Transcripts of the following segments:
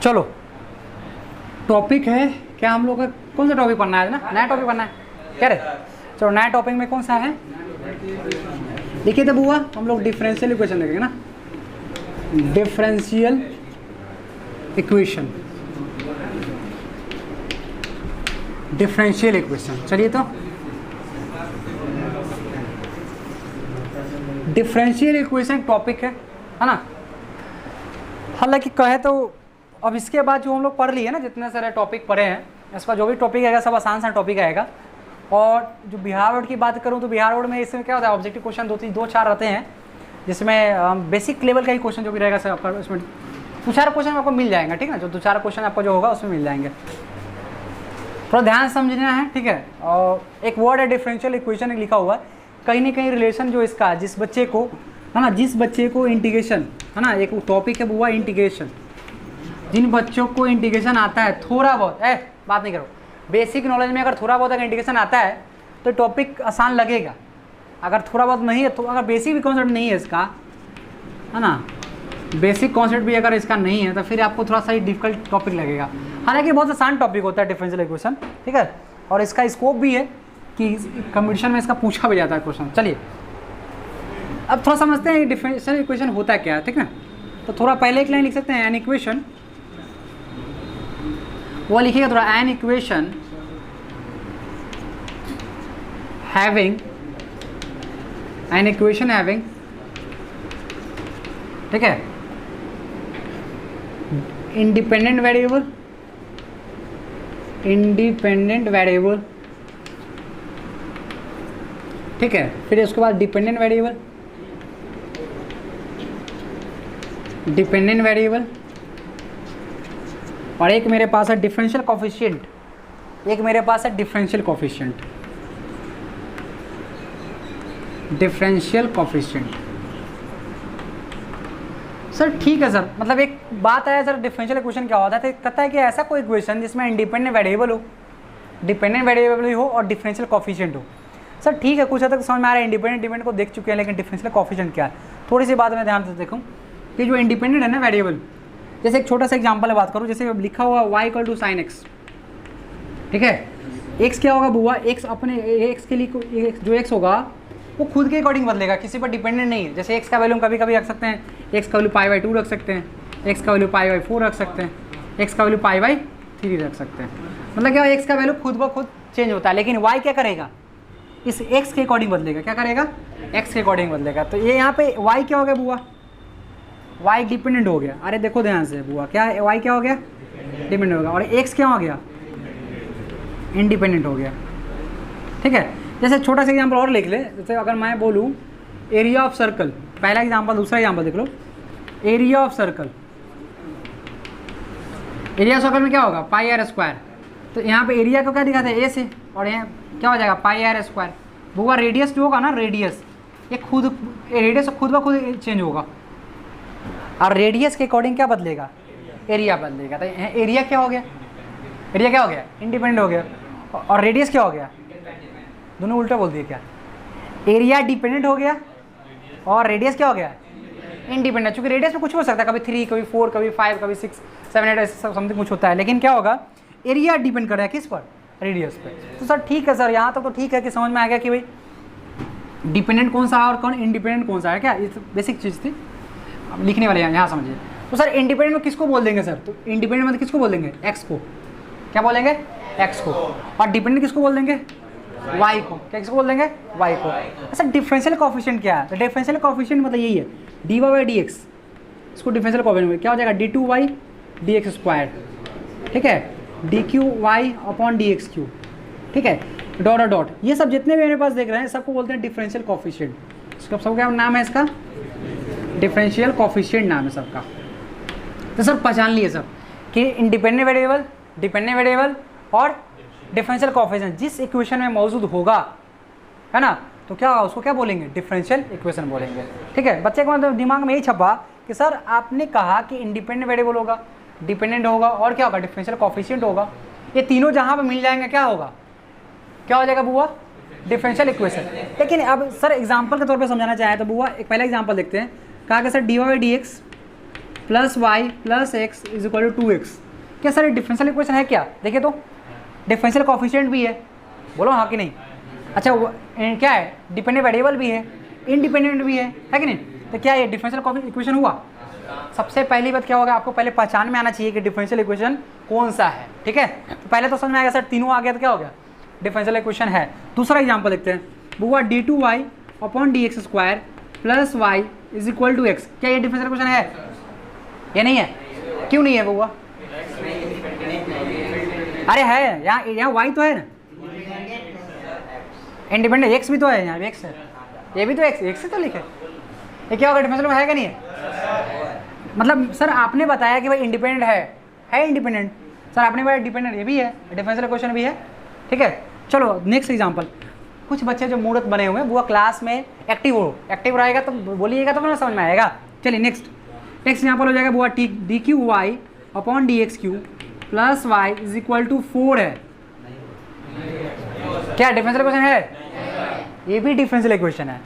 चलो टॉपिक है क्या हम लोग का, कौन सा टॉपिक पढ़ना है ना, नया टॉपिक पढ़ना है क्या रे। चलो नया टॉपिक में कौन सा है, देखिए तब हुआ हम लोग डिफरेंशियल इक्वेशन देखेंगे ना, डिफरेंशियल इक्वेशन, डिफरेंशियल इक्वेशन। चलिए तो डिफरेंशियल इक्वेशन टॉपिक है ना। हालांकि कहे तो अब इसके बाद जो हम लोग पढ़ लिए ना, जितने सारे टॉपिक पढ़े हैं, इसका जो भी टॉपिक आएगा सब आसान सा टॉपिक आएगा। और जो बिहार बोर्ड की बात करूँ तो बिहार बोर्ड में इसमें क्या होता है, ऑब्जेक्टिव क्वेश्चन दो चार रहते हैं, जिसमें बेसिक लेवल का ही क्वेश्चन जो भी रहेगा सर आपका, उसमें दो चार क्वेश्चन आपको मिल जाएगा, ठीक है ना। जो दो चार क्वेश्चन आपका जो होगा उसमें मिल जाएंगे, थोड़ा ध्यान समझना है, ठीक है। और एक वर्ड है डिफरेंशियल इक्वेशन लिखा हुआ है, कहीं ना कहीं रिलेशन जो इसका, जिस बच्चे को है ना, जिस बच्चे को इंटीग्रेशन है ना, एक टॉपिक है वो इंटीग्रेशन, जिन बच्चों को इंटीग्रेशन आता है थोड़ा बहुत, बात नहीं करो, बेसिक नॉलेज में अगर थोड़ा बहुत अगर इंटीग्रेशन आता है तो टॉपिक आसान लगेगा। अगर थोड़ा बहुत नहीं है तो, अगर बेसिक भी कॉन्सेप्ट नहीं है इसका, है ना, बेसिक कॉन्सेप्ट भी अगर इसका नहीं है तो फिर आपको थोड़ा सा डिफिकल्ट टॉपिक लगेगा। हालांकि बहुत आसान टॉपिक होता है डिफरेंशियल इक्वेशन, ठीक है। और इसका स्कोप भी है कि कंपटीशन में इसका पूछा भी जाता है क्वेश्चन। चलिए अब थोड़ा समझते हैं डिफरेंशियल इक्वेशन होता है क्या, ठीक है। तो थोड़ा पहले एक लाइन लिख सकते हैं, एन इक्वेशन, वो लिखिएगा थोड़ा, an equation having, an equation having, ठीक है, इंडिपेंडेंट वेरिएबल, इंडिपेंडेंट वेरिएबल, ठीक है। फिर उसके बाद डिपेंडेंट वेरिएबल, डिपेंडेंट वेरिएबल, और एक मेरे पास है डिफरेंशियल कोफिशिएंट, एक मेरे पास है differential coefficient, differential coefficient. Sir ठीक है सर, मतलब एक बात है सर, डिफरेंशियल इक्वेशन क्या होता है, तो कहता है कि ऐसा कोई इक्वेशन जिसमें इंडिपेंडेंट वेरिएबल हो, डिपेंडेंट वेरिएबल भी हो और डिफरेंशियल कोफिशिएंट हो। सर ठीक है, कुछ हद तक समझ में आ रहा है, इंडिपेंडेंट डिपेंडेंट को देख चुके हैं, लेकिन डिफरेंशियल कोफिशिएंट क्या है, थोड़ी सी बात मैं ध्यान से देखूँ कि जो इंडिपेंडेंट है ना वेरिएबल, जैसे एक छोटा सा एग्जांपल बात करूँ, जैसे लिखा हुआ y = sin x, ठीक है। x क्या होगा बुआ, x अपने x के लिए जो x होगा वो खुद के अकॉर्डिंग बदलेगा, किसी पर डिपेंडेंट नहीं है। जैसे x का वैल्यू कभी कभी रख सकते हैं, x का वैल्यू π/2 रख सकते हैं, x का वैल्यू π/4 रख सकते हैं, x का वैल्यू π/3 रख सकते हैं। मतलब क्या, x का वैल्यू खुद ब खुद चेंज होता है, लेकिन y क्या करेगा, इस x के अकॉर्डिंग बदलेगा। क्या करेगा, x के अकॉर्डिंग बदलेगा। तो ये यहाँ पे y क्या हो गया बुआ, y डिपेंडेंट हो गया। अरे देखो ध्यान से बुआ, क्या y क्या हो गया, डिपेंडेंट हो गया, और x क्या हो गया, इंडिपेंडेंट हो गया, ठीक है। जैसे छोटा सा एग्जांपल और लिख ले, जैसे अगर मैं बोलूँ एरिया ऑफ सर्कल, पहला एग्जांपल, दूसरा एग्जांपल देख लो, area of circle, area circle में क्या होगा πr²। तो यहाँ पे एरिया को क्या दिखाते हैं, a से, और यहाँ क्या हो जाएगा πr²। बुआ रेडियस जो होगा ना, रेडियस ये खुद, रेडियस खुद ब खुद चेंज होगा, और रेडियस के अकॉर्डिंग क्या बदलेगा, एरिया बदलेगा। तो एरिया क्या हो गया, एरिया क्या हो गया, इंडिपेंडेंट हो गया, और रेडियस क्या हो गया, दोनों उल्टा बोल दिए क्या, एरिया डिपेंडेंट हो गया और रेडियस क्या हो गया, इंडिपेंडेंट। चूंकि रेडियस में कुछ हो सकता है, कभी 3, कभी 4, कभी 5, कभी 6, 7, 8 ऐसा समथिंग कुछ होता है, लेकिन क्या होगा, एरिया डिपेंड कर रहा है किस पर, रेडियस पे। तो सर ठीक है सर, यहाँ तक तो ठीक है कि समझ में आ गया कि भाई डिपेंडेंट कौन सा है और कौन इंडिपेंडेंट कौन सा है, क्या ये बेसिक चीज़ थी। अब लिखने वाले यहाँ समझिए। तो सर इंडिपेंडेंट में किसको बोल देंगे सर, तो इंडिपेंडेंट में किसको बोल देंगे, एक्स को, क्या बोलेंगे, एक्स को, और डिपेंडेंट किसको बोल देंगे, वाई को, क्या किसको बोल देंगे, वाई को। अच्छा डिफरेंशियल कोफिशिएंट क्या है, तो डिफरेंशियल कोफिशिएंट मतलब यही है, dy/dx, इसको डिफरेंशियल कोफिशिएंट क्या हो जाएगा, d2y dx², ठीक है, dqy/dx3, ठीक है, डॉट डॉट। ये सब जितने भी मेरे पास देख रहे हैं सबको बोलते हैं डिफरेंशियल कोफिशिएंट। इसका सबका क्या नाम है, इसका डिफरेंशियल कोफिशिएंट नाम है सबका। तो सर पहचान लिए सब कि इंडिपेंडेंट वेरिएबल, डिपेंडेंट वेरिएबल और डिफरेंशियल कोफिशिएंट जिस इक्वेशन में मौजूद होगा, है ना, तो क्या उसको क्या बोलेंगे, डिफरेंशियल इक्वेशन बोलेंगे, ठीक है। बच्चे को मतलब दिमाग में यही छपा कि सर आपने कहा कि इंडिपेंडेंट वेरिएबल होगा, डिपेंडेंट होगा और क्या होगा, डिफरेंशियल कोफिशिएंट होगा। ये तीनों जहाँ पर मिल जाएंगे क्या होगा, क्या हो जाएगा बुआ, डिफरेंशियल इक्वेशन। लेकिन अब सर एग्जांपल के तौर पे समझाना चाहे तो बुआ एक पहला एग्जांपल देखते हैं। कहा कि sir dy/dx plus y plus x is equal to 2x। क्या सर ये डिफरेंशियल इक्वेशन है क्या? देखिए तो डिफरेंशियल कोफिशिएंट भी है, बोलो हाँ कि नहीं? अच्छा क्या है, डिपेंडेंट वेरिएबल भी है, इंडिपेंडेंट भी है कि नहीं? तो क्या ये डिफरेंशियल इक्वेशन हुआ? सबसे पहली बात क्या होगा, आपको पहले पहचान में आना चाहिए कि डिफरेंशियल इक्वेशन कौन सा है, ठीक है? तो पहले तो समझ में आएगा सर तीनों आ गया तो क्या हो गया, डिफरेंशियल इक्वेशन है। दूसरा एग्जांपल देखते हैं, बुआ d2y upon dx square plus y is equal to x. क्या ये डिफरेंशियल इक्वेशन है? ये नहीं है, क्यों नहीं है बुआ? अरे है, यहाँ y तो है ना, इंडिपेंडेंट x भी तो है, यहाँ x है, ये भी तो x से तो लिखे, ये क्या होगा डिफरेंशियल है क्या नहीं है? मतलब सर आपने बताया कि भाई इंडिपेंडेंट है इंडिपेंडेंट, सर आपने बताया डिपेंडेंट ये भी है, डिफरेंशियल इक्वेशन भी है, ठीक है? चलो नेक्स्ट एग्जांपल। कुछ बच्चे जो मूर्त बने हुए हैं वो क्लास में एक्टिव रहेगा तो बोलिएगा तो समझ में आएगा। चलिए नेक्स्ट एग्जांपल हो जाएगा बुआ d q y upon d x q plus y is equal to 4 है। क्या डिफरेंशियल इक्वेशन है? ये भी डिफरेंशियल इक्वेशन है।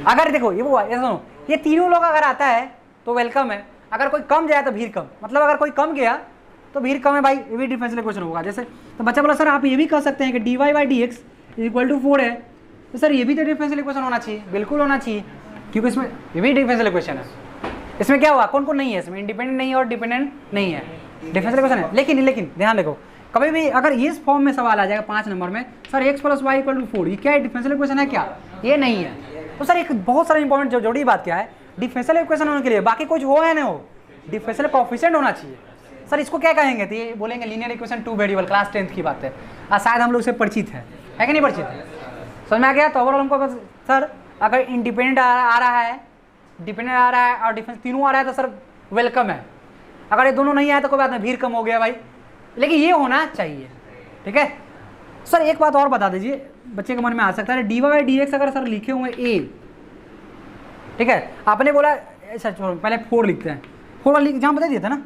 अगर देखो ये वो सुनो, ये तीनों लोग अगर आता है तो वेलकम है, अगर कोई कम जाए तो भीड़ कम, मतलब अगर कोई कम गया तो भीड़ कम है भाई, ये भी डिफरेंशियल इक्वेशन होगा। जैसे तो बच्चा बोला सर आप ये भी कह सकते हैं कि d Y by D x equal to 4 है, तो सर ये भी तो डिफरेंशियल इक्वेशन होना चाहिए, बिल्कुल होना चाहिए, क्योंकि इसमें ये भी डिफरेंशियल इक्वेशन है। इसमें क्या हुआ, कौन कौन नहीं है इसमें, इंडिपेंडेंट नहीं है और डिपेंडेंट नहीं है, डिफरेंशियल इक्वेशन है। लेकिन ध्यान देखो, कभी भी अगर इस फॉर्म में सवाल आ जाएगा 5 नंबर में, sir x plus y equal to 4, ये क्या है, डिफरेंशियल इक्वेशन है क्या? ये नहीं है। तो सर एक बहुत सारा इंपॉर्टेंट जो जरूरी बात क्या है, डिफरेंशियल इक्वेशन होने के लिए बाकी कुछ हो है ना, हो डिफरेंशियल कोएफिशिएंट होना चाहिए। सर इसको क्या कहेंगे, तो ये बोलेंगे linear equation 2 variable, class 10th की बात है, और शायद हम लोग से परिचित है कि नहीं परिचित है? समझ में आ गया? तो ओवरऑल हमको बस सर अगर इंडिपेंडेंट आ रहा है, डिपेंडेंट आ रहा है और डिफरेंस तीनों आ रहा है तो सर वेलकम है। अगर ये दोनों नहीं आए तो कोई बात नहीं, भीड़ कम हो गया भाई, लेकिन ये होना चाहिए, ठीक है? सर एक बात और बता दीजिए, बच्चे के मन में आ सकता है डी वाई डी एक्स अगर सर लिखे हुए ए, ठीक है, आपने बोला अच्छा छोड़ो पहले 4 लिखते हैं, 4 वाली जहाँ बता दिया था ना,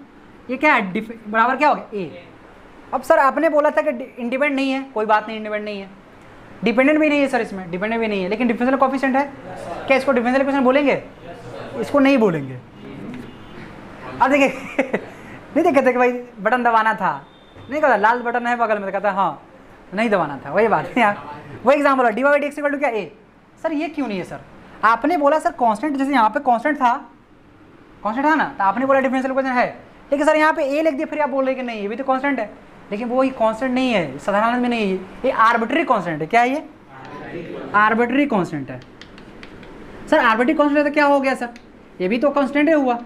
ये क्या है बराबर क्या हो गया ए। अब सर आपने बोला था कि इंडिपेंडेंट नहीं है, कोई बात नहीं, इंडिपेंडेंट नहीं है, डिपेंडेंट भी नहीं है सर, इसमें डिपेंडेंट भी नहीं है, लेकिन डिफरेंशियल कोएफिशिएंट है। क्या इसको डिफरेंशियल इक्वेशन बोलेंगे? इसको नहीं बोलेंगे। अब देखिए नहीं देखते थे कि भाई बटन दबाना था, नहीं कहता लाल बटन है बगल में, कहता हाँ नहीं दबाना था, वही बात है यार, वही एग्जाम्पल है d Y D x equal to क्या ए। सर ये क्यों नहीं है सर? आपने बोला सर कांस्टेंट, जैसे यहाँ पे कांस्टेंट था ना, तो आपने बोला डिफरेंशियल इक्वेशन है, लेकिन सर यहाँ पे ए लिख दिया, फिर आप बोल रहे कि नहीं ये भी तो कांस्टेंट है, लेकिन वो कांस्टेंट नहीं है, साधारण में नहीं है, ये आर्बिट्री कांस्टेंट है। क्या है ये? आर्बिट्री कांस्टेंट है। सर आर्बिट्री कांस्टेंट है तो क्या हो गया सर, ये भी तो कांस्टेंट हुआ,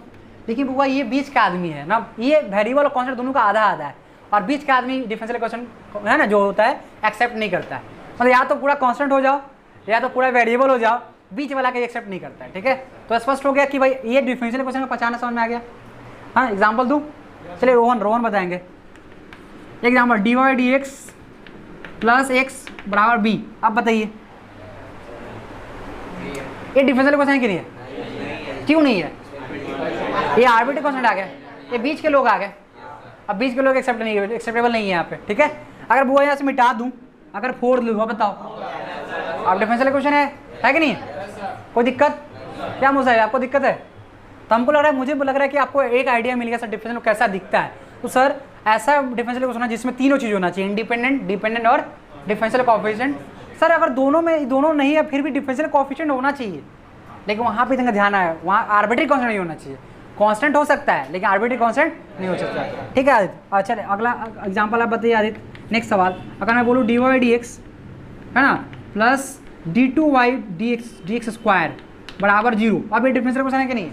लेकिन हुआ ये बीच का आदमी है ना, ये वेरिएबल और कांस्टेंट दोनों का आधा है, और बीच का आदमी डिफरेंशियल इक्वेशन है ना जो होता है एक्सेप्ट नहीं करता है, मतलब या तो पूरा कांस्टेंट हो जाओ या तो पूरा वेरिएबल हो जाओ, बीच वाला के एक्सेप्ट नहीं करता है, ठीक है? तो स्पष्ट हो गया कि भाई ये डिफरेंशियल इक्वेशन का पहचान समझ में आ गया। हाँ एग्जाम्पल दूँ, चलिए रोहन बताएंगे example d Y D x plus x बराबर बी। अब बताइए ये डिफरेंशियल इक्वेशन है कि नहीं है? क्यों नहीं है? ये आर्बिट्री कांस्टेंट आ गया, ये बीच के लोग आ गए, अब बीच के लोग एक्सेप्टेबल नहीं है यहाँ पे, ठीक है? अगर बुआ यहाँ से मिटा दूँ, अगर 4 लूँ, बताओ आप डिफरेंशियल इक्वेशन है कि नहीं? कोई दिक्कत? क्या मुझे आपको दिक्कत है? तो हमको लग रहा है, मुझे लग रहा है कि आपको एक आइडिया मिल गया सर डिफरेंशियल कैसा दिखता है। तो सर ऐसा डिफरेंशियल इक्वेशन जिसमें तीनों चीज़ होना चाहिए, इंडिपेंडेंट, डिपेंडेंट और डिफरेंशियल कोएफिशिएंट। सर अगर दोनों नहीं है फिर भी डिफरेंशियल कोएफिशिएंट होना चाहिए, लेकिन वहाँ पे ध्यान आया, वहाँ आर्बिट्री कांस्टेंट नहीं होना चाहिए, कांस्टेंट हो सकता है लेकिन आर्बिट्री कांस्टेंट नहीं हो सकता, ठीक है आदित्य? अच्छा अगला एग्जांपल आप बताइए आदित्य, नेक्स्ट सवाल। अगर मैं बोलूँ डी वाई डी एक्स है ना plus d two y D x square बराबर 0, अब ये डिफरेंशियल इक्वेशन है कि नहीं?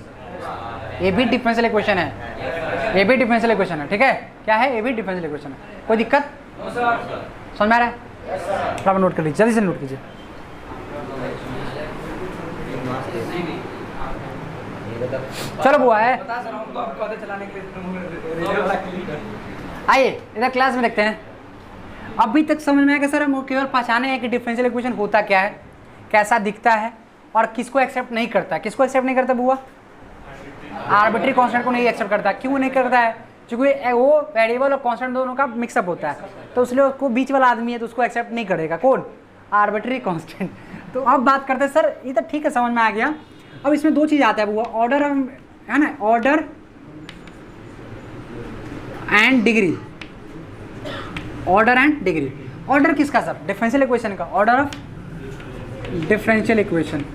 ये भी डिफरेंशियल इक्वेशन है, ये भी डिफरेंशियल इक्वेशन है, ठीक है? क्या है? ये भी डिफरेंशियल इक्वेशन है। कोई दिक्कत समझ में आ रहा है? थोड़ा नोट कर लीजिए, जल्दी से नोट कीजिए। चलो बुआ है, आइए इधर क्लास में देखते हैं। अभी तक समझ में आया कि सर हम केवल पहचाने हैं कि डिफरेंशियल इक्वेशन होता क्या है, कैसा दिखता है और किसको एक्सेप्ट नहीं करता है। किसको एक्सेप्ट नहीं करता बुआ? आर्बिट्री कांस्टेंट को नहीं एक्सेप्ट करता। क्यों नहीं करता है? क्योंकि वो वेरिएबल और कांस्टेंट दोनों का मिक्सअप होता है, तो इसलिए उसको बीच वाला आदमी है तो उसको एक्सेप्ट नहीं करेगा। कौन? Arbitrary constant. तो अब बात करते हैं सर, ये तो ठीक है समझ में आ गया। अब इसमें 2 चीज़ आता है बुआ, ऑर्डर है ना, order and degree, order and degree. Order किसका सर? डिफरेंशियल इक्वेशन का, order of differential equation,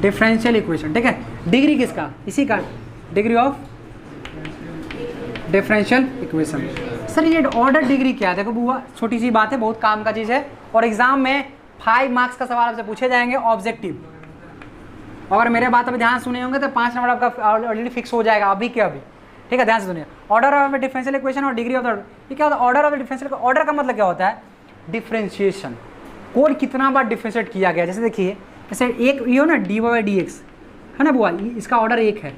differential equation, ठीक है। डिग्री किसका? इसी का, degree of differential equation. Sir ये ऑर्डर डिग्री क्या है? देखो बुआ, छोटी सी बात है, बहुत काम का चीज़ है, और एग्जाम में 5 मार्क्स का सवाल आपसे पूछे जाएंगे ऑब्जेक्टिव। अगर मेरे बात अभी ध्यान सुने होंगे तो 5 नंबर आपका ऑलरेडी फिक्स हो जाएगा अभी के अभी, ठीक है। ध्यान से सुनिए, ऑर्डर ऑफ डिफरेंशियल इक्वेशन और डिग्री ऑफ द, ये क्या होता है? ऑर्डर ऑफ डिफरेंशियल, ऑर्डर का मतलब क्या होता है? डिफरेंशिएशन, कोड कितना बार डिफरेंशिएट किया गया। जैसे देखिए, जैसे एक ये हो ना dy/dx है ना बुआ, इसका ऑर्डर 1 है।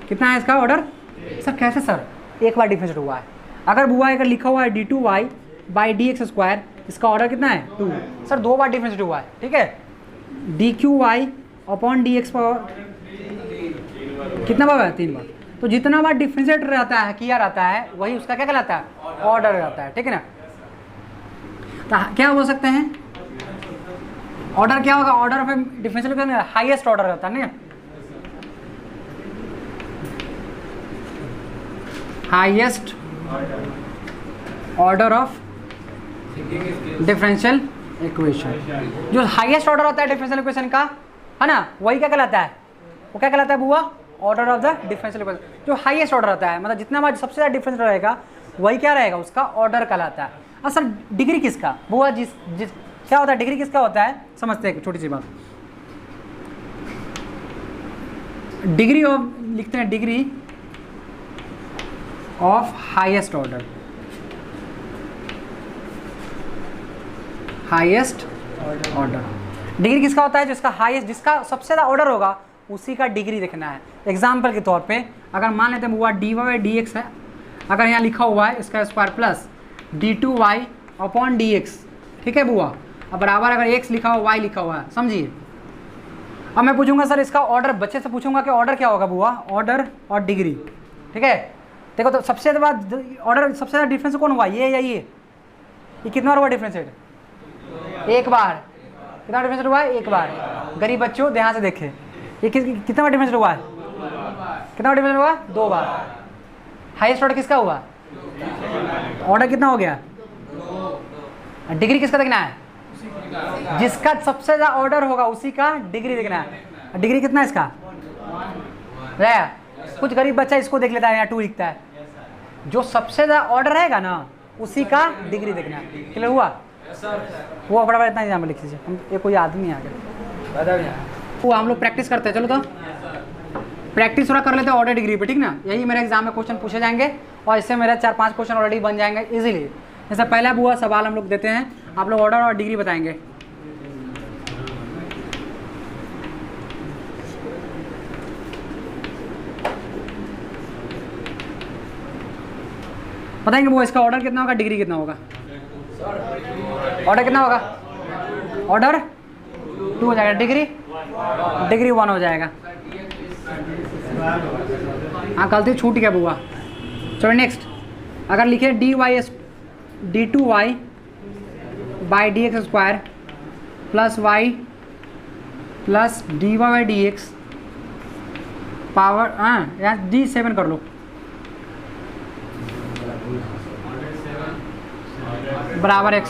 कितना है इसका ऑर्डर? सर कैसे सर? एक बार डिफरेंशिएट हुआ है। अगर बुआ अगर लिखा हुआ है d2y/dx², इसका ऑर्डर कितना है? 2। सर 2 बार डिफरेंशिएट हुआ है, ठीक है। dqy/dx कितना बार है? 3 बार। तो जितना बार डिफरेंशिएट रहता है, किया रहता है, वही उसका क्या कहलाता है? ऑर्डर रहता है, ठीक है ना। तो क्या हो सकते हैं ऑर्डर? क्या होगा? Order of differential equation highest order रहता है ना, highest order of differential equation. जो हाईएस्ट ऑर्डर होता है डिफरेंशियल इक्वेशन का, है ना, वही क्या कहलाता है? वो क्या कहलाता है बुआ? Order of the differential equation. जो हाईएस्ट ऑर्डर होता है, मतलब जितना बार सबसे ज़्यादा डिफरेंस रहेगा, वही क्या रहेगा? उसका ऑर्डर कहलाता है। असल डिग्री किसका बुआ? जिस क्या होता है डिग्री किसका होता है? समझते हैं, छोटी सी बात। डिग्री ऑफ, लिखते हैं degree of highest order, highest order. Degree किसका होता है? जिसका हाईएस्ट, जिसका सबसे ज़्यादा ऑर्डर होगा, उसी का डिग्री देखना है। एग्जाम्पल के तौर पे अगर मान लेते हैं बुआ dy/dx है, अगर यहाँ लिखा हुआ है इसका स्क्वायर प्लस d2y/dx, ठीक है बुआ, अब बराबर अगर x लिखा हुआ y लिखा हुआ है, समझिए। अब मैं पूछूंगा सर इसका ऑर्डर, बच्चे से पूछूंगा कि ऑर्डर क्या होगा बुआ? ऑर्डर और डिग्री, ठीक है। देखो तो सबसे ज़्यादा ऑर्डर, सबसे ज़्यादा डिफरेंस कौन हुआ? ये या ये कितना बार हुआ डिफरेंशिएट? 1 बार। कितना डिफरेंशिएट हुआ है? 1 बार। गरीब बच्चों ध्यान से देखें, ये कितना बार डिफरेंशिएट हुआ है? कितना बार डिफरेंशिएट हुआ? 2 बार। हाईएस्ट ऑर्डर किसका हुआ? ऑर्डर कितना हो गया? डिग्री किसका देखना है? जिसका सबसे ज़्यादा ऑर्डर होगा उसी का डिग्री देखना है। डिग्री कितना है इसका? कुछ गरीब बच्चा इसको देख लेता है, यहाँ 2 लिखता है। जो सबसे ज़्यादा ऑर्डर रहेगा ना, उसी का डिग्री देखना है। क्लियर हुआ? वो बड़ा इतना एग्जाम लिख लीजिए। हम ये कोई आदमी आ गया, वो हम लोग प्रैक्टिस करते हैं। चलो तो प्रैक्टिस थोड़ा कर लेते हैं ऑर्डर डिग्री पे, ठीक ना। यही मेरे एग्जाम में क्वेश्चन पूछे जाएंगे, और इससे मेरे 4-5 क्वेश्चन ऑलरेडी बन जाएंगे इजीली। जैसे पहला बुआ सवाल हम लोग देते हैं, आप लोग ऑर्डर और डिग्री बताएंगे। बताएंगे बुआ इसका ऑर्डर कितना होगा, डिग्री कितना होगा? ऑर्डर कितना होगा? ऑर्डर 2 हो जाएगा, डिग्री 1 हो जाएगा। हाँ गलती छूट गया बुआ। चलो नेक्स्ट, अगर लिखे d2y/dx² plus y plus dy/dx power, हाँ यहाँ d7 कर लो, बराबर x।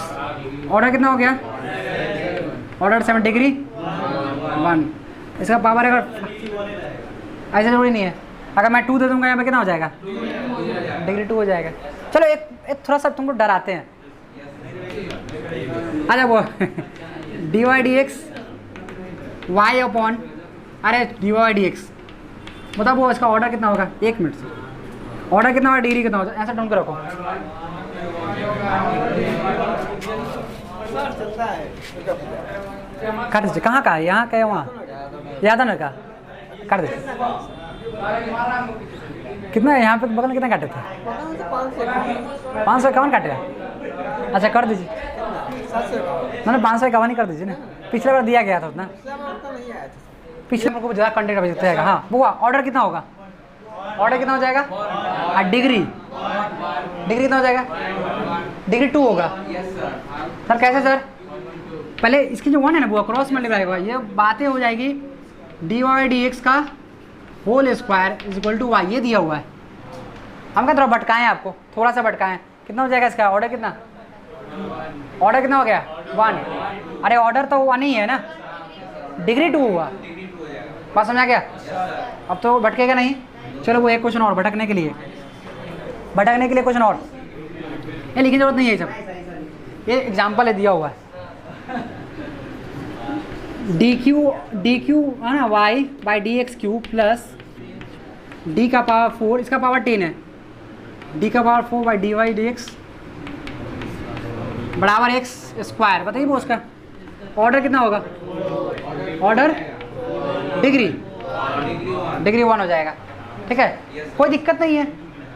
ऑर्डर कितना हो गया? Order 7, degree 1। इसका पावर अगर ऐसा जरूरी नहीं है, अगर मैं 2 दे दूंगा यहाँ पे कितना हो जाएगा? डिग्री 2 हो जाएगा। चलो एक थोड़ा सा तुमको डराते हैं। अच्छा वो dy/dx y/, अरे dy/dx बताओ वो इसका ऑर्डर कितना होगा? 1 मिनट से ऑर्डर कितना होगा, डिग्री कितना होगा? ऐसा ढूंढ के रखो। काट दीजिए। कहाँ का है? यहाँ का है, वहाँ यादव का काट दीजिए। कितना यहाँ पे बगल में कितना काटे थे? 551 काटे। अच्छा कर दीजिए, मैंने 551 ही कर दीजिए ना, पिछले बार दिया गया था उतना, पिछले बार को ज़्यादा कंटेंट अभी जाएगा। हाँ बुआ ऑर्डर कितना होगा? ऑर्डर कितना हो जाएगा? और डिग्री कितना हो जाएगा? डिग्री 2 होगा। सर कैसे सर? पहले इसकी जो 1 है ना बुआ क्रॉस मल्टीप्लाई होगा, ये बातें हो जाएगी dy/dx का whole square is equal to y, ये दिया हुआ है। हम क्या थोड़ा भटकाएं आपको, थोड़ा सा भटकाएं, कितना हो जाएगा इसका ऑर्डर कितना, ऑर्डर कितना हो गया 1। अरे ऑर्डर तो 1 ही है ना, डिग्री 2 हुआ, बात समझा क्या? अब तो भटकेगा नहीं। चलो वो एक क्वेश्चन और भटकने के लिए क्वेश्चन और, ये लिखने की जरूरत नहीं है, ये सब ये एग्जाम्पल है दिया हुआ है। डी क्यू है ना y by D x q plus d का पावर 4, इसका पावर 10 है, डी का power 4 by d Y D x बराबर एक्स स्क्वायर। बताइए वो उसका ऑर्डर कितना होगा, ऑर्डर डिग्री 1 हो जाएगा। ठीक है, कोई दिक्कत नहीं है,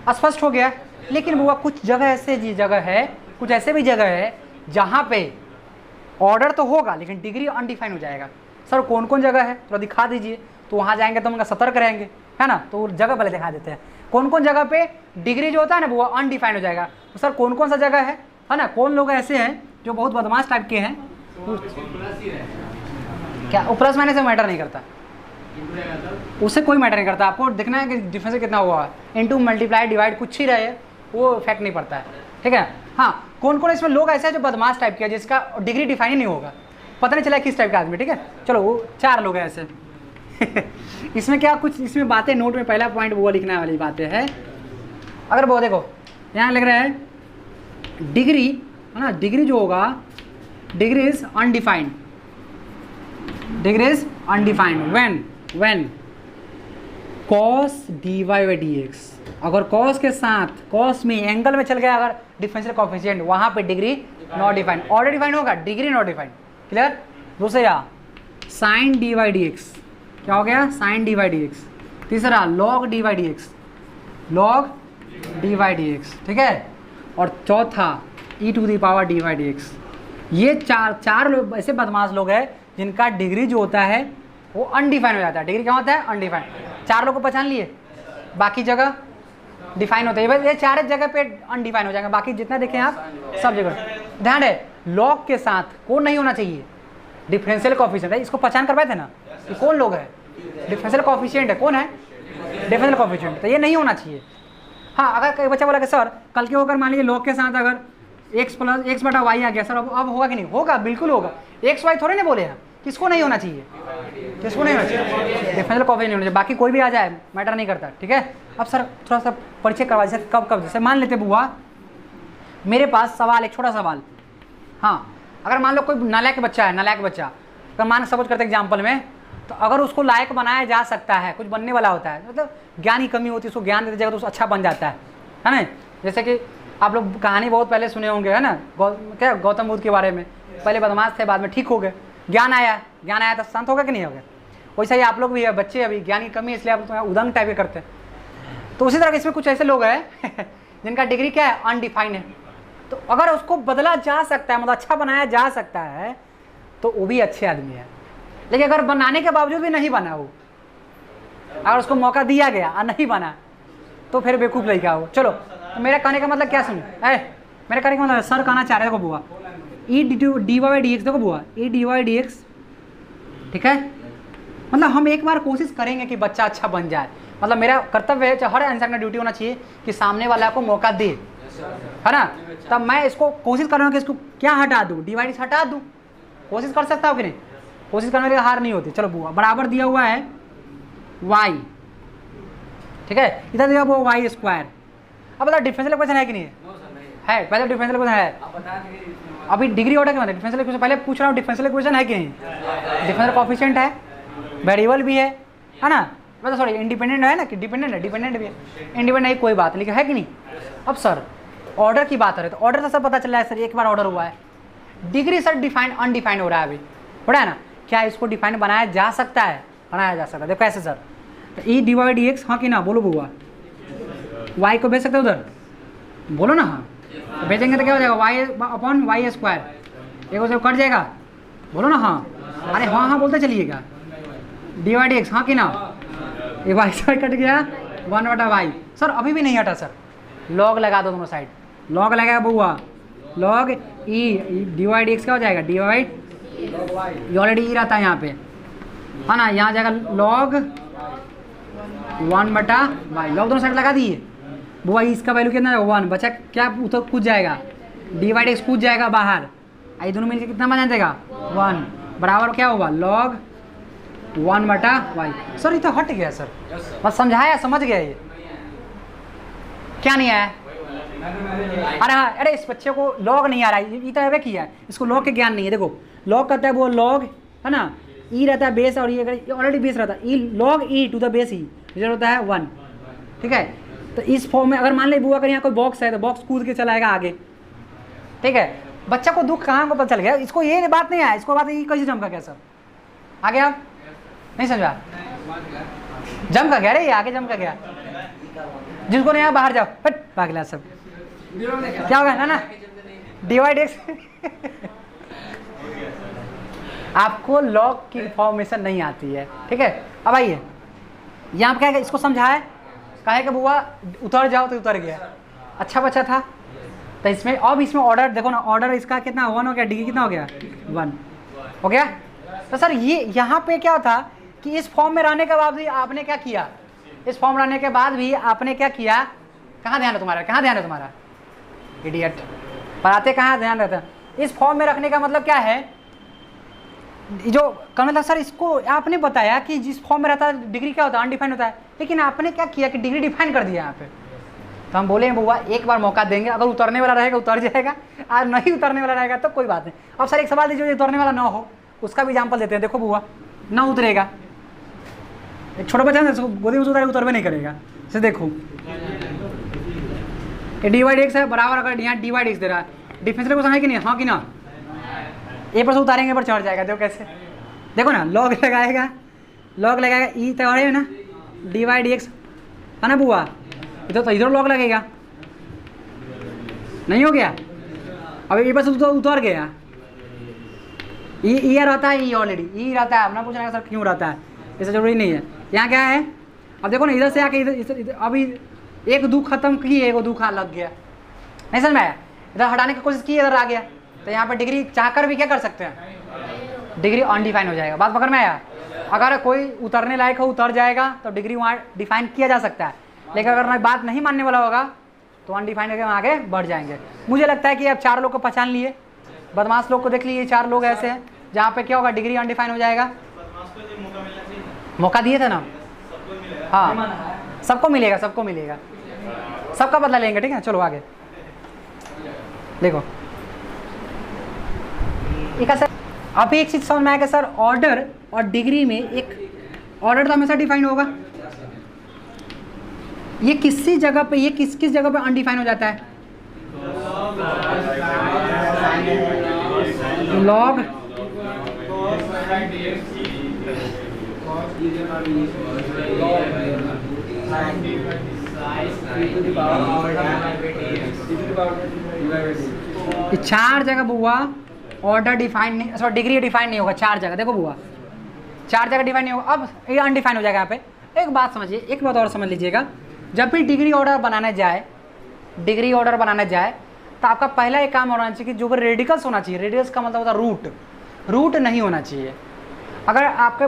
स्पष्ट हो गया। लेकिन वो कुछ जगह ऐसे जगह है, कुछ ऐसे भी जगह है जहाँ पे ऑर्डर तो होगा लेकिन डिग्री अनडिफाइन हो जाएगा। सर कौन कौन जगह है थोड़ा दिखा दीजिए, तो वहाँ जाएंगे तो उनका सतर्क रहेंगे, है ना। तो जगह पहले दिखा देते हैं, कौन कौन जगह पे डिग्री जो होता है ना वो अनडिफाइन हो जाएगा। तो सर कौन कौन सा जगह है ना, कौन लोग ऐसे हैं जो बहुत बदमाश टाइप के हैं। क्या प्लस माइनस से मैटर नहीं करता, उससे कोई मैटर नहीं करता। आपको दिखना है कि डिफरेंस कितना हुआ है, इनटू मल्टीप्लाई डिवाइड कुछ ही रहे, वो इफेक्ट नहीं पड़ता है। ठीक है, हाँ कौन कौन इसमें लोग ऐसे हैं जो बदमाश टाइप के हैं, जिसका डिग्री डिफाइन ही नहीं होगा, पता नहीं चला किस टाइप का आदमी। ठीक है, चलो वो 4 लोग हैं ऐसे। इसमें क्या कुछ इसमें बातें नोट में पहला पॉइंट वो लिखने वाली बातें है। अगर वो देखो यहाँ लिख रहा है डिग्री, है ना, डिग्री जो होगा degree is undefined, degree is undefined when cos d Y by D x, अगर कॉस के साथ कॉस में एंगल में चल गया अगर डिफरेंशियल कोएफिशिएंट, वहाँ पे degree not defined, order defined होगा, डिग्री नॉट डिफाइंड। क्लियर। दूसरा यहाँ sine D Y D X, क्या हो गया sine D Y D X. तीसरा log D Y D X, log D Y D x. ठीक है, और चौथा E to the power D Y D X. ये चार लोग ऐसे बदमाश लोग हैं जिनका डिग्री जो होता है वो अनडिफाइन हो जाता है। डिग्री क्या होता है अनडिफाइंड। 4 लोग को पहचान लिए, बाकी जगह डिफाइन होते हैं। ये 4 जगह पे अनडिफाइन हो जाएंगे, बाकी जितना देखें आप सब जगह। ध्यान है लॉग के साथ कौन नहीं होना चाहिए, डिफरेंशियल कोएफिशिएंट है। इसको पहचान कर पाए थे ना कि कौन लोग है, डिफरेंशियल कोएफिशिएंट है, कौन है डिफरेंशियल कोएफिशिएंट, तो ये नहीं होना चाहिए। हाँ अगर कोई बच्चा बोला कि सर कल के होकर मान लीजिए लॉग के साथ अगर x प्लस x बटा वाई आ गया, सर अब होगा कि नहीं होगा, बिल्कुल होगा। एक्स वाई थोड़े नहीं बोले हैं, किसको नहीं होना चाहिए, किसको नहीं होना चाहिए, डिफरेंशियल कोएफिशिएंट नहीं होना चाहिए, बाकी कोई भी आ जाए मैटर नहीं करता। ठीक है, अब सर थोड़ा सा परिचय करवा जैसे कब जैसे मान लेते बुआ मेरे पास सवाल, एक छोटा सवाल। हाँ अगर मान लो कोई नालायक बच्चा है, नालायक बच्चा अगर मान सपोज करते एग्जाम्पल में, तो अगर उसको लायक बनाया जा सकता है, कुछ बनने वाला होता है, मतलब ज्ञान की कमी होती है, उसको ज्ञान देते जाएगा तो उसको अच्छा बन जाता है ना। जैसे कि आप लोग कहानी बहुत पहले सुने होंगे, है ना, क्या गौतम बुद्ध के बारे में, पहले बदमाश थे बाद में ठीक हो गए, ज्ञान आया तो शांत हो गया कि नहीं हो गया। वैसा ही आप लोग भी है, बच्चे अभी ज्ञान की कमी इसलिए आप उदंग टाइप के करते हैं। तो उसी तरह इसमें कुछ ऐसे लोग हैं जिनका डिग्री क्या है अनडिफाइंड है, तो अगर उसको बदला जा सकता है, मतलब अच्छा बनाया जा सकता है, तो वो भी अच्छे आदमी है। लेकिन अगर बनाने के बावजूद भी नहीं बना, वो अगर उसको मौका दिया गया और नहीं बना, तो फिर बेवकूफ़ लड़का हो। चलो तो मेरा कहने का मतलब क्या सुनो, मेरा कहने का मतलब सर कहना चाह रहे देखो बुआ e d Y D x, देखो बुआ e d Y D x. ठीक है, मतलब हम एक बार कोशिश करेंगे कि बच्चा अच्छा बन जाए, मतलब मेरा कर्तव्य है, हर इंसान का ड्यूटी होना चाहिए कि सामने वाला को मौका दे, है ना। तब मैं इसको कोशिश कर रहा हूँ कि इसको क्या हटा दूँ, डिवाइड हटा दूँ, कोशिश कर सकता हूँ कि नहीं, कोशिश करने की हार नहीं होती। चलो बुआ बराबर दिया हुआ है y, ठीक है, इधर दिया हुआ वाई स्क्वायर। अब बता डिफरेंशियल इक्वेशन है कि नहीं है, पहले डिफरेंशियल इक्वेशन है, अभी डिग्री ऑर्डर के मतलब डिफरेंशियल इक्वेशन पहले पूछ रहा हूँ, डिफरेंशियल इक्वेशन है कि नहीं, डिफरेंशियल कोएफिशिएंट है, वेरिएबल भी है ना, मतलब सॉरी इंडिपेंडेंट है ना, कि डिपेंडेंट है, डिपेंडेंट भी है, इंडिपेंडेंट है कोई बात नहीं, लेकिन है कि नहीं। अब सर ऑर्डर की बात है, तो ऑर्डर तो सब पता चल रहा है सर, एक बार ऑर्डर हुआ है, डिग्री सर डिफाइन अनडिफाइंड हो रहा है अभी, हो रहा है ना। क्या इसको डिफाइन बनाया जा सकता है, बनाया जा सकता है, देखो कैसे सर, तो ई डिवाइड डी एक्स, हाँ कि ना, बोलो बुआ, वाई को भेज सकते हो उधर, बोलो ना, हाँ तो भेजेंगे तो क्या हो जाएगा, वाई अपॉन वाई स्क्वायर, एक से कट जाएगा, बोलो ना हाँ, अरे हाँ हाँ बोलते चलिएगा, डिवाइड एक्स, हाँ कि ना, ये वाई स्क्वायर कट गया 1/y, सर अभी भी नहीं हटा सर, लॉग लगा दो दोनों साइड, लॉग लगाया बुआ, लॉग ई डिवाइड एक्स क्या हो जाएगा, डिवाइड ये ऑलरेडी ई रहता है यहाँ पे, है ना, यहाँ जाएगा लॉग 1 बटा वाई, लॉग दोनों साइड लगा दिए बुआ, इसका वैल्यू कितना है 1, बचा क्या उधर कूद जाएगा, डी वाई डी एक्स कूद जाएगा बाहर, आई दोनों मिलकर कितना बना देगा 1, बराबर क्या होगा लॉग 1 बटा वाई। सर ये तो हट गया सर, बस समझाया समझ गया, ये क्या नहीं आया? अरे हाँ, अरे इस बच्चे को लॉग नहीं आ रहा है, ये तो अवे किया है, इसको लॉग के ज्ञान नहीं है। देखो लॉग करता है वो लॉग है ना, ई रहता है बेस, और ये ऑलरेडी बेस रहता है, E log E to the base E, result होता है 1। ठीक है, तो इस फॉर्म में अगर मान ले बुआ अगर यहाँ कोई बॉक्स है तो बॉक्स कूद के चलाएगा आगे। ठीक है, बच्चा को दुख कहाँ को पता चल गया, इसको ये बात नहीं आया, इसको बात ये कैसे जम का क्या सर आगे आप नहीं समझा, जम का गया रे, ये आगे जम का गया, जिसको नहीं आया बाहर जाओ, हट पागला सब। क्या होगा ना डिवाइड एक्स आपको लॉग की इंफॉर्मेशन नहीं आती है। ठीक है, अब आइए यहाँ पे क्या है, इसको समझाए, कहे कि बुआ उतर जाओ तो उतर गया, अच्छा बच्चा था। तो इसमें अब इसमें ऑर्डर देखो ना, ऑर्डर इसका कितना 1 हो गया, डिग्री कितना हो गया 1 हो गया। तो सर ये यहाँ पे क्या था कि इस फॉर्म में रहने के बाद भी आपने क्या किया, इस फॉर्म रहने के बाद भी आपने क्या किया, कहाँ ध्यान है तुम्हारा, कहाँ ध्यान है तुम्हारा इडियट, पढ़ाते कहाँ ध्यान रहता है। इस फॉर्म में रखने का मतलब क्या है, जो मतलब सर इसको आपने बताया कि जिस फॉर्म में रहता है डिग्री क्या होता है अनडिफाइंड होता है, लेकिन आपने क्या किया कि डिग्री डिफाइन कर दिया यहाँ पे। तो हम बोले बुआ एक बार मौका देंगे, अगर उतरने वाला रहेगा उतर जाएगा, और नहीं उतरने वाला रहेगा तो कोई बात नहीं। अब सर एक सवाल दीजिए, उतरने वाला ना हो उसका भी एग्जाम्पल देते हैं। देखो बुआ ना उतरेगा, एक छोटा बच्चा ना गोदी में उतरेगा, उतरवे नहीं करेगा। जैसे देखो ये डी वाई डी एक्स है बराबर, अगर यहाँ डी वाई डी एक्स दे रहा है, डिफरेंशियल इक्वेशन है कि नहीं, हाँ कि ना, ए पर से उतारेंगे पर चढ़ जाएगा। देखो कैसे, देखो ना लॉग लगाएगा, लॉग लगाएगा ई तो है ना डी वाई डी एक्स है ना बुआ, इधर तो इधर लॉग लगेगा, नहीं हो गया। अब ए पर से उतर गया, ई रहता है, ई ऑलरेडी ई रहता है, अपना पूछना सर क्यों रहता है, ऐसा जरूरी नहीं है। यहाँ क्या है, अब देखो ना इधर से आके इधर अभी एक दुख खत्म की, एक दुख लग गया, नहीं समझ में आया, इधर हटाने की कोशिश की, इधर आ गया, तो यहाँ पर डिग्री चाहकर भी क्या कर सकते हैं, डिग्री अनडिफाइन हो जाएगा। बात पकड़ में आया, अगर कोई उतरने लायक हो उतर जाएगा तो डिग्री वहाँ डिफाइन किया जा सकता है, लेकिन अगर बात नहीं मानने वाला होगा तो अनडिफाइन करके आगे बढ़ जाएंगे। मुझे लगता है कि अब 4 लोग को पहचान लिए, बदमाश लोग को देख लिए, 4 लोग ऐसे हैं जहाँ पे क्या होगा डिग्री अनडिफाइन हो जाएगा। मौका दिए थे ना, हाँ सबको मिलेगा, सबको मिलेगा, सबका बदला लेंगे। ठीक है, चलो आगे देखो। एक सर अभी एक चीज समझ में आएगा सर, ऑर्डर और डिग्री में एक ऑर्डर तो हमेशा डिफाइन होगा, ये किसी जगह पे, ये किस किस जगह पे अनडिफाइन हो जाता है, लॉग ये 4 जगह बुआ ऑर्डर डिफाइन नहीं, सॉरी डिग्री डिफाइन नहीं होगा 4 जगह। देखो बुआ 4 जगह डिफाइन नहीं होगा, अब ये अनडिफाइन हो जाएगा। यहाँ पे एक बात समझिए, एक बात और समझ लीजिएगा, जब भी डिग्री ऑर्डर बनाने जाए, डिग्री ऑर्डर बनाने जाए तो आपका पहला एक काम होना चाहिए कि जो रेडिकल्स होना चाहिए, रेडिकल्स का मतलब होता है रूट, रूट नहीं होना चाहिए। अगर आपके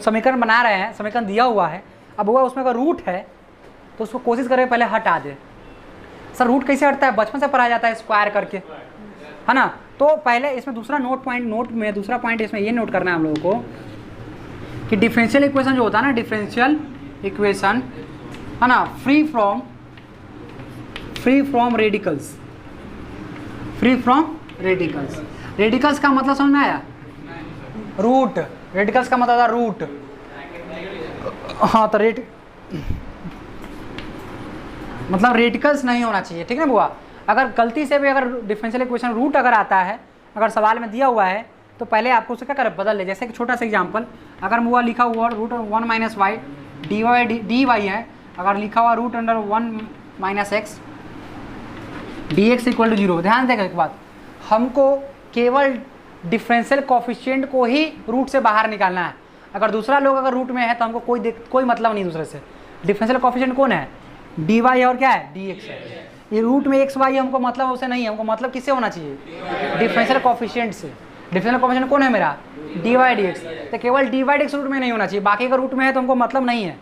समीकरण बना रहे हैं, समीकरण दिया हुआ है, अब हुआ उसमें अगर रूट है तो उसको कोशिश करें पहले हटा दे। सर रूट कैसे हटता है, बचपन से पढ़ाया जाता है स्क्वायर करके, है ना। तो पहले इसमें दूसरा नोट में दूसरा पॉइंट इसमें ये नोट करना है हम लोगों को कि डिफरेंशियल इक्वेशन जो होता है ना, डिफरेंशियल इक्वेशन है ना, free from radicals, free from radicals. Radicals का मतलब समझ में आया, रूट, रेडिकल्स का मतलब था रूट, हाँ तो मतलब रेडिकल्स नहीं होना चाहिए, ठीक है ना बुआ। अगर गलती से भी अगर डिफरेंशियल इक्वेशन रूट अगर आता है, अगर सवाल में दिया हुआ है तो पहले आपको उसे क्या करें, बदल ले। जैसे कि छोटा सा एग्जांपल, अगर बुआ लिखा हुआ root 1 minus Y D y है, अगर लिखा हुआ root under 1 minus x D x equal to 0, ध्यान देगा एक बात, हमको केवल डिफरेंशियल कोफिशिएंट को ही रूट से बाहर निकालना है। अगर दूसरा लोग अगर रूट में है तो हमको कोई मतलब नहीं दूसरे से। डिफरेंशियल कोफिशिएंट कौन है, डी वाई और क्या है डी एक्स है। ये रूट में एक्स वाई हमको मतलब उसे नहीं है, हमको मतलब किससे होना चाहिए, डिफरेंशियल कोफिशिएंट से। डिफरेंशियल कोफिशिएंट कौन है मेरा, डी वाई डी एक्स। तो केवल d Y D x root में नहीं होना चाहिए, बाकी का रूट में है तो हमको मतलब नहीं है।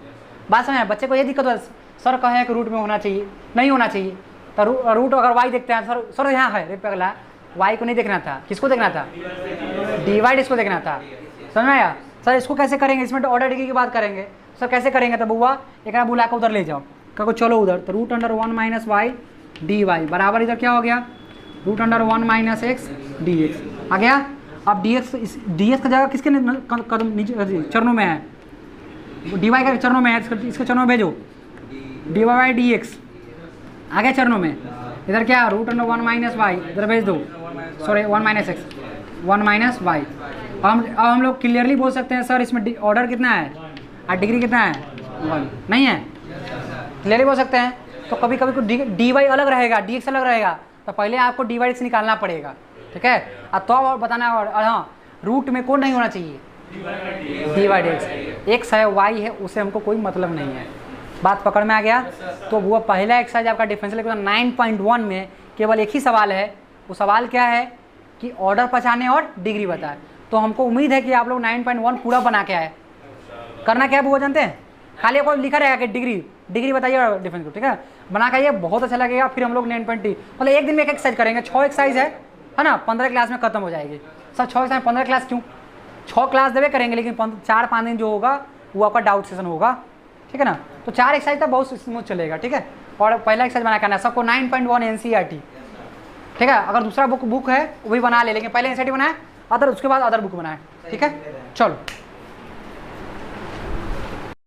बात समझ, बच्चे को ये दिक्कत हो, सर कहे कि रूट में होना चाहिए, नहीं होना चाहिए, तो रूट अगर वाई देखते हैं सर यहाँ है, रे पगला वाई को नहीं देखना था, किसको देखना था, डिवाइड इसको देखना था, समझ में आया। सर इसको कैसे करेंगे, इसमें ऑर्डर डिग्री की बात करेंगे, सर कैसे करेंगे, तो बुआ एक बुला कर उधर ले जाओ, कहो चलो उधर, तो root under 1 minus Y D Y बराबर इधर क्या हो गया, root under 1 minus x D X आ गया। अब डी एक्स का जगह किसके कदम नीचे चरणों में है, डी वाई का चरणों में है, इसके चरणों में भेजो, D Y by D X आ गया चरणों में, इधर क्या रूट अंडर 1 माइनस वाई इधर भेज दो, sorry 1 minus x 1 minus y. अब हम लोग क्लियरली बोल सकते हैं सर इसमें ऑर्डर कितना है और डिग्री कितना है 1 नहीं है, क्लियरली बोल सकते हैं। तो कभी कभी को डी वाई अलग रहेगा, डी एक्स अलग रहेगा, तो पहले आपको डी वाई एक्स निकालना पड़ेगा, ठीक है। और तो और बताना, और हाँ रूट में कौन नहीं होना चाहिए, डी वाई डी एक्स है वाई है, उससे हमको कोई मतलब नहीं है। बात पकड़ में आ गया। तो वो पहला एक्सरसाइज आपका डिफरेंशियल इक्वेशन 9.1 में केवल एक ही सवाल है, वो सवाल क्या है कि ऑर्डर पहचाने और डिग्री बताए। तो हमको उम्मीद है कि आप लोग 9.1 पूरा बना के आए। करना क्या है वो जानते हैं, खाली आपको लिखा रहेगा कि डिग्री बताइए और डिफरेंस, ठीक है, बना के आइए, बहुत अच्छा लगेगा। फिर हम लोग 9.2 मतलब एक दिन में एक एक्सरसाइज करेंगे, 6 एक्सरसाइज है ना, 15 क्लास में खत्म हो जाएगी। सब 6 एक्सरसाइज 15 क्लास क्यों, 6 क्लास देवे करेंगे, लेकिन 4-5 दिन जो होगा वो आपका डाउट सेशन होगा, ठीक है ना। तो 4 एक्सरसाइज तक बहुत स्मूथ चलेगा, ठीक है। और पहला एक्सरसाइज बना करना है सबको 9.1 NCERT, ठीक है। अगर दूसरा बुक है वही बना ले, लेकिन पहले NCERT बनाए, अदर उसके बाद अदर बुक बनाए, ठीक है। चलो।